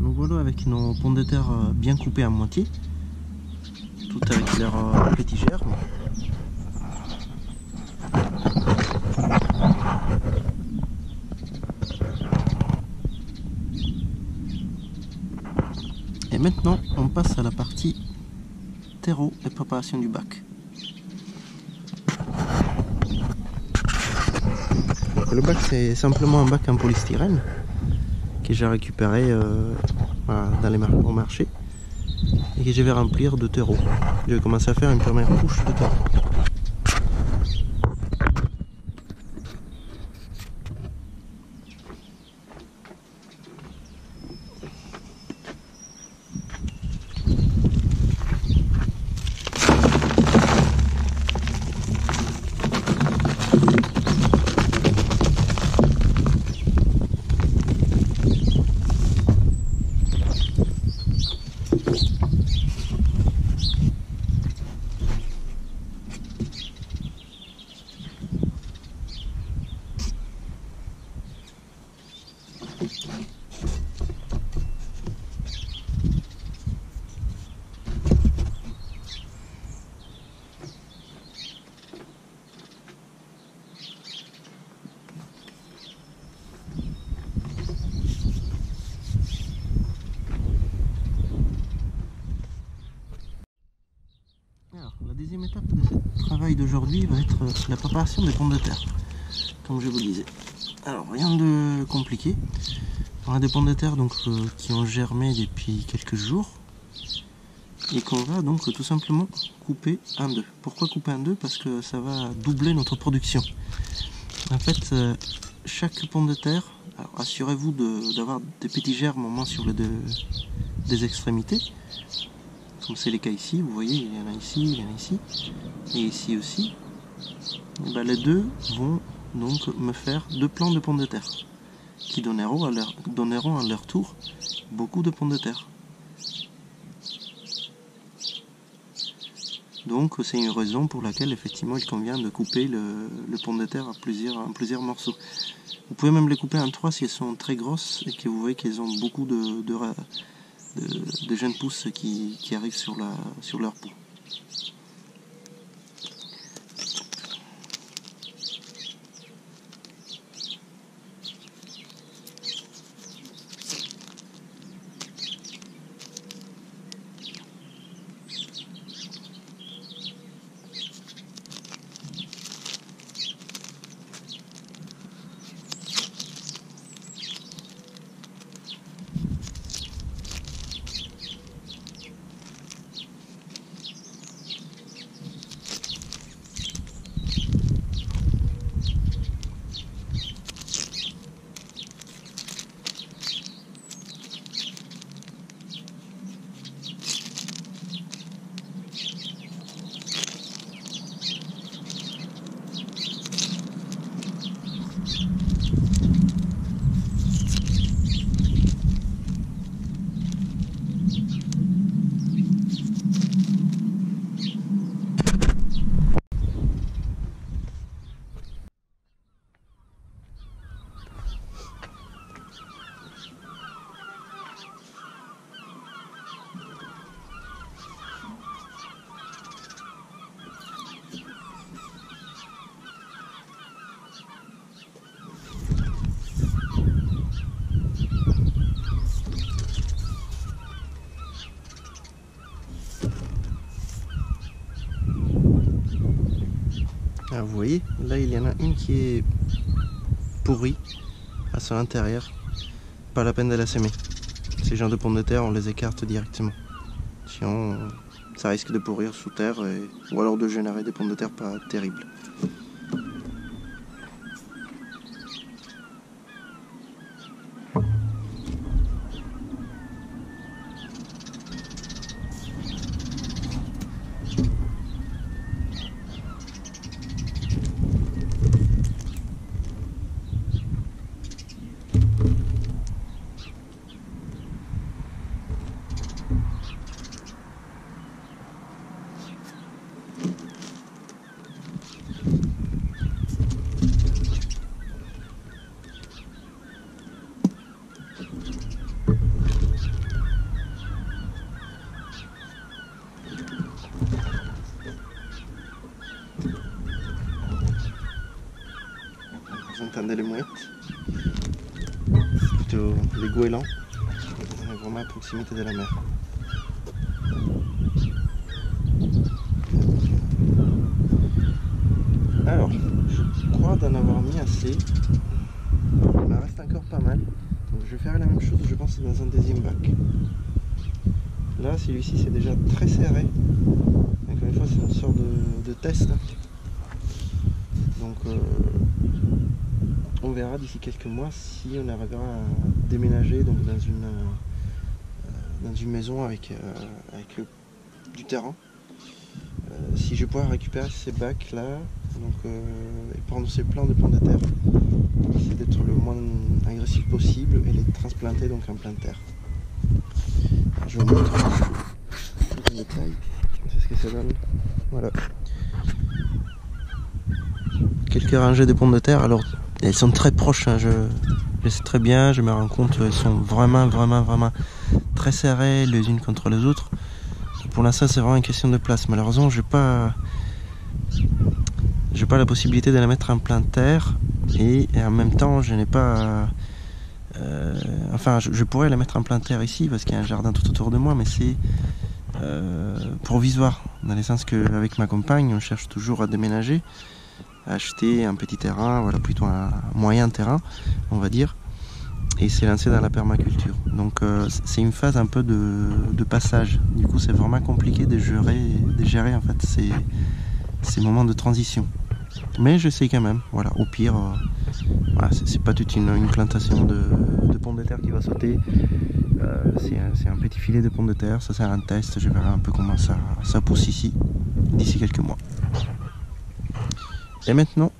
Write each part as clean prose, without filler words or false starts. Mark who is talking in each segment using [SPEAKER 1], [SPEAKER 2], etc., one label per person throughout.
[SPEAKER 1] Nous voilà avec nos pommes de terre bien coupées à moitié, tout avec leur petit germe. Et maintenant, on passe à la partie terreau et préparation du bac. Le bac, c'est simplement un bac en polystyrène que j'ai récupéré au marché et que je vais remplir de terreau. Je vais commencer à faire une première couche de terreau. Alors, la deuxième étape de ce travail d'aujourd'hui va être la préparation des pommes de terre, comme je vous disais. Alors, rien de compliqué. On a des pommes de terre donc, qui ont germé depuis quelques jours et qu'on va donc tout simplement couper en deux. Pourquoi couper en deux? Parce que ça va doubler notre production. En fait, chaque pomme de terre, assurez-vous d'avoir des petits germes au moins sur les des extrémités. Comme c'est les cas ici, vous voyez, il y en a ici, il y en a ici, et ici aussi. Et ben, les deux vont donc me faire deux plants de pommes de terre, qui donneront à leur tour beaucoup de pommes de terre. Donc c'est une raison pour laquelle effectivement il convient de couper le pomme de terre en plusieurs morceaux. Vous pouvez même les couper en trois si elles sont très grosses et que vous voyez qu'elles ont beaucoup de jeunes pousses qui arrivent sur leur peau. Alors vous voyez, là il y en a une qui est pourrie à son intérieur. Pas la peine de la semer. Ces genres de pommes de terre, on les écarte directement. Sinon, ça risque de pourrir sous terre ou alors de générer des pommes de terre pas terribles. entendez les mouettes. C'est plutôt les goélands. On est vraiment à proximité de la mer. Alors, je crois d'en avoir mis assez. Il m'en reste encore pas mal. Donc je vais faire la même chose, je pense, dans un deuxième bac. Là, celui-ci, c'est déjà très serré. Encore une fois, c'est une sorte de test. Donc, on verra d'ici quelques mois si on arrivera à déménager donc, dans une maison avec du terrain. Si je pourrais récupérer ces bacs là et prendre ces plants de pommes de terre, essayer d'être le moins agressif possible et les transplanter donc en plein de terre. Alors, je vous montre en détail, c'est ce que ça donne. Voilà. Quelques rangées de pommes de terre, alors elles sont très proches, hein, je sais très bien, je me rends compte, elles sont vraiment très serrées les unes contre les autres. Pour l'instant, c'est vraiment une question de place. Malheureusement, j'ai pas la possibilité de la mettre en plein terre et en même temps, je n'ai pas. Enfin, je pourrais la mettre en plein terre ici parce qu'il y a un jardin tout autour de moi, mais c'est provisoire dans le sens qu'avec ma compagne, on cherche toujours à déménager, à acheter un petit terrain, voilà, plutôt un moyen terrain, on va dire. Et s'est lancé dans la permaculture. Donc c'est une phase un peu de passage. Du coup, c'est vraiment compliqué de gérer en fait ces moments de transition. Mais j'essaie quand même. Voilà, au pire, voilà, c'est pas toute une plantation de pommes de terre qui va sauter. C'est un petit filet de pommes de terre. Ça, c'est un test. Je verrai un peu comment ça pousse ici d'ici quelques mois. Et maintenant,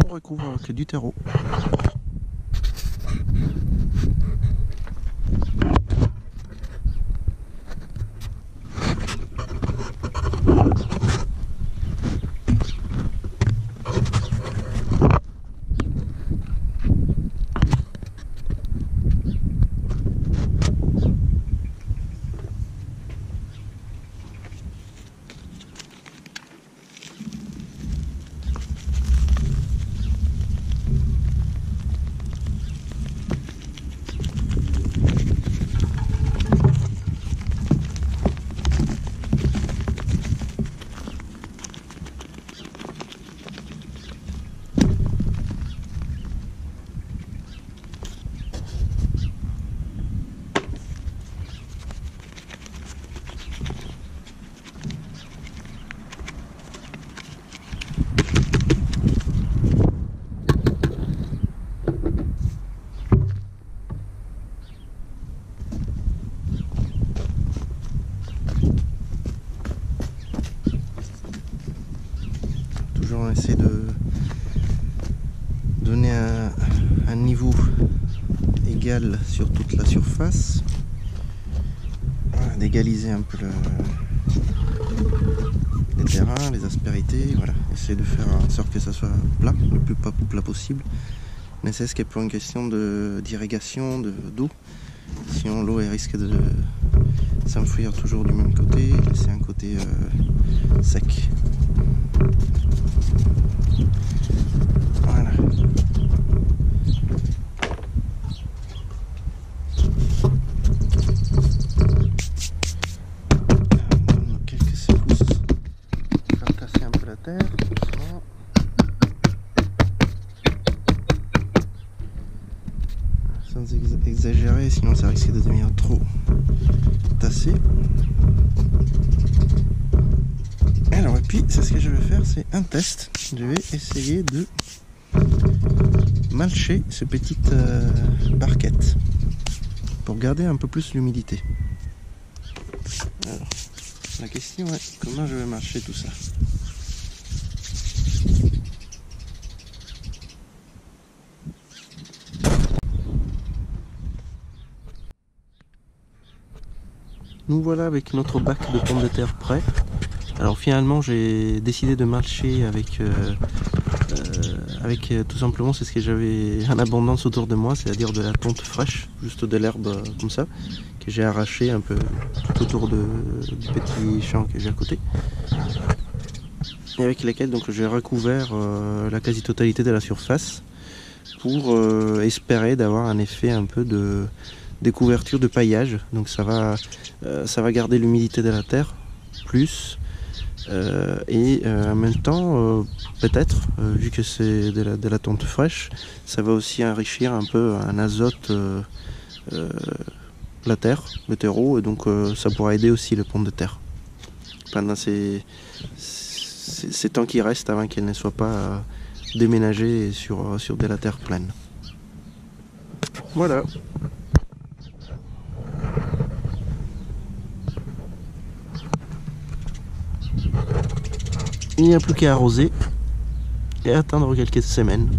[SPEAKER 1] on recouvre avec du terreau. On essaie de donner un niveau égal sur toute la surface, d'égaliser un peu les terrains, les aspérités, voilà, essayer de faire en sorte que ça soit plat, le plus plat possible. Mais c'est ce qui est pour une question d'irrigation, d'eau. Sinon l'eau risque de s'enfuir toujours du même côté, laisser un côté sec. Voilà. On donne quelques secousses pour faire tasser un peu la terre. Doucement. Sans exagérer, sinon ça risque de devenir trop tassé. Alors, et puis, c'est ce que je vais faire, c'est un test. Je vais essayer de malcher cette petite barquette pour garder un peu plus l'humidité. Alors, la question est comment je vais mâcher tout ça. Nous voilà avec notre bac de pommes de terre prêt. Alors finalement j'ai décidé de marcher avec tout simplement c'est ce que j'avais en abondance autour de moi, c'est-à-dire de la tonte fraîche, juste de l'herbe comme ça, que j'ai arraché un peu tout autour du petit champ que j'ai à côté. Et avec lesquels donc j'ai recouvert la quasi-totalité de la surface. pour espérer d'avoir un effet un peu de découverture de paillage. Donc ça va garder l'humidité de la terre plus et en même temps peut-être vu que c'est de la tonte fraîche, ça va aussi enrichir un peu en azote la terre, le terreau, et donc ça pourra aider aussi les pommes de terre pendant ces temps qui restent avant qu'elles ne soient pas déménagées sur de la terre pleine. Voilà. Il n'y a plus qu'à arroser et attendre quelques semaines.